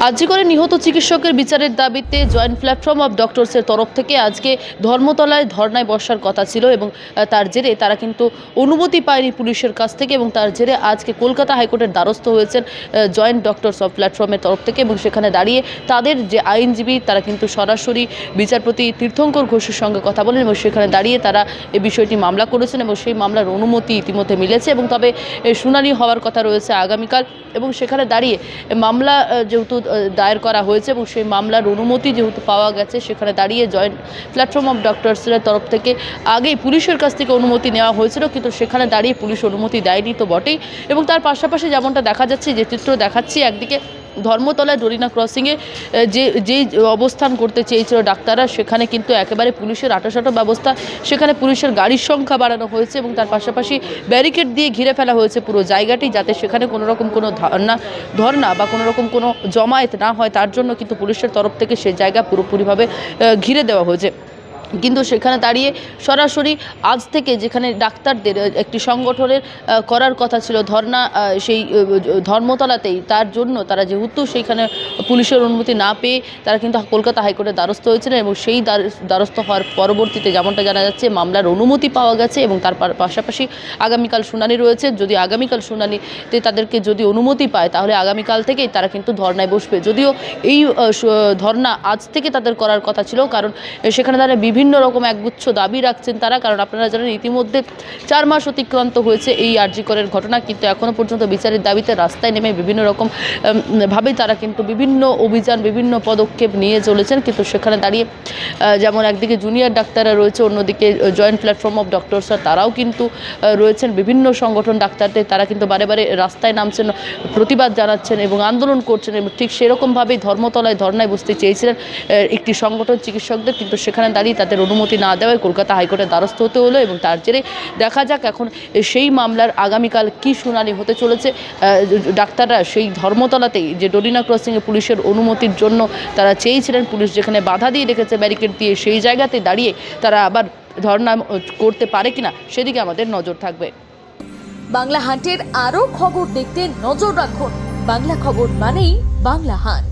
আজিকরে নিহত চিকিৎসকের বিচারের দাবিতে জয়েন্ট প্ল্যাটফর্ম অফ ডক্টরসের তরফ থেকে আজকে ধর্মতলায় ধর্নায় বসার কথা ছিল এবং তার জেরে তারা কিন্তু অনুমতি পায়নি পুলিশের কাছ থেকে এবং তার জেরে আজকে কলকাতা হাইকোর্টের দ্বারস্থ হয়েছেন জয়েন্ট ডক্টরস অফ প্ল্যাটফর্মের তরফ থেকে এবং সেখানে দাঁড়িয়ে তাদের যে আইনজীবী তারা কিন্তু সরাসরি বিচারপতি তীর্থঙ্কর ঘোষের সঙ্গে কথা বলেন এবং সেখানে দাঁড়িয়ে তারা এই বিষয়টি মামলা করেছেন এবং সেই মামলার অনুমতি ইতিমধ্যে মিলেছে এবং তবে শুনানি হওয়ার কথা রয়েছে আগামীকাল এবং সেখানে দাঁড়িয়ে মামলা যেহেতু দায়ের করা হয়েছে এবং সেই মামলার অনুমতি যেহেতু পাওয়া গেছে সেখানে দাঁড়িয়ে জয়েন্ট প্ল্যাটফর্ম অফ ডক্টরসের তরফ থেকে আগেই পুলিশের কাছ থেকে অনুমতি নেওয়া হয়েছিল কিন্তু সেখানে দাঁড়িয়ে পুলিশ অনুমতি দেয়নি তো বটেই এবং তার পাশাপাশি যেমনটা দেখা যাচ্ছে যে চিত্র দেখাচ্ছি একদিকে ধর্মতলায় ডরিনা ক্রসিংয়ে যেই অবস্থান করতে চেয়েছিল ডাক্তাররা সেখানে কিন্তু একেবারে পুলিশের আঁটাসাঁটো ব্যবস্থা সেখানে পুলিশের গাড়ির সংখ্যা বাড়ানো হয়েছে এবং তার পাশাপাশি ব্যারিকেড দিয়ে ঘিরে ফেলা হয়েছে পুরো জায়গাটি যাতে সেখানে কোনো রকম কোনো ধর্না বা কোনো রকম কোনো জমায়েত না হয় তার জন্য কিন্তু পুলিশের তরফ থেকে সেই জায়গা পুরোপুরিভাবে ঘিরে দেওয়া হয়েছে। কিন্তু সেখানে দাঁড়িয়ে সরাসরি আজ থেকে যেখানে ডাক্তারদের একটি সংগঠনের করার কথা ছিল ধর্না সেই ধর্মতলাতেই তার জন্য তারা যেহেতু সেইখানে পুলিশের অনুমতি না পেয়ে তারা কিন্তু কলকাতা হাইকোর্টের দ্বারস্থ হয়েছিলেন এবং সেই দ্বারস্থ হওয়ার পরবর্তীতে যেমনটা জানা যাচ্ছে মামলার অনুমতি পাওয়া গেছে এবং তার পাশাপাশি আগামীকাল শুনানি রয়েছে। যদি আগামীকাল শুনানিতে তাদেরকে যদি অনুমতি পায় তাহলে আগামীকাল থেকেই তারা কিন্তু ধর্নায় বসবে। যদিও এই ধর্না আজ থেকে তাদের করার কথা ছিল কারণ সেখানে তারা বিভিন্ন রকম একগুচ্ছ দাবি রাখছেন তারা, কারণ আপনারা জানেন ইতিমধ্যে 4 মাস অতিক্রান্ত হয়েছে এই আরজি করের ঘটনা কিন্তু এখনও পর্যন্ত বিচারের দাবিতে রাস্তায় নেমে বিভিন্ন রকম ভাবে তারা কিন্তু বিভিন্ন অভিযান বিভিন্ন পদক্ষেপ নিয়ে চলেছেন। কিন্তু সেখানে দাঁড়িয়ে যেমন একদিকে জুনিয়র ডাক্তাররা রয়েছে অন্যদিকে জয়েন্ট প্ল্যাটফর্ম অফ ডক্টরসরা তারাও কিন্তু রয়েছেন বিভিন্ন সংগঠন ডাক্তারদের তারা কিন্তু বারে বারে রাস্তায় নামছেন প্রতিবাদ জানাচ্ছেন এবং আন্দোলন করছেন এবং ঠিক সেরকমভাবেই ধর্মতলায় ধর্নায় বসতে চেয়েছিলেন একটি সংগঠন চিকিৎসকদের কিন্তু সেখানে দাঁড়িয়ে তাদের অনুমতি না দেওয়ায় কলকাতা হাইকোর্টের দ্বারস্থ হতে হলো এবং তার জেরে দেখা যাক এখন সেই মামলার আগামীকাল কী শুনানি হতে চলেছে। ডাক্তাররা সেই ধর্মতলাতেই যে ডরিনা ক্রসিংয়ে পুলিশের অনুমতির জন্য তারা চেয়েছিলেন পুলিশ যেখানে বাধা দিয়ে রেখেছে ব্যারিকেড দিয়ে সেই জায়গাতে দাঁড়িয়ে তারা আবার ধর্না করতে পারে কিনা সেদিকে আমাদের নজর থাকবে। বাংলা হান্টের আরও খবর দেখতে নজর রাখুন। বাংলা খবর মানেই বাংলা হান্ট।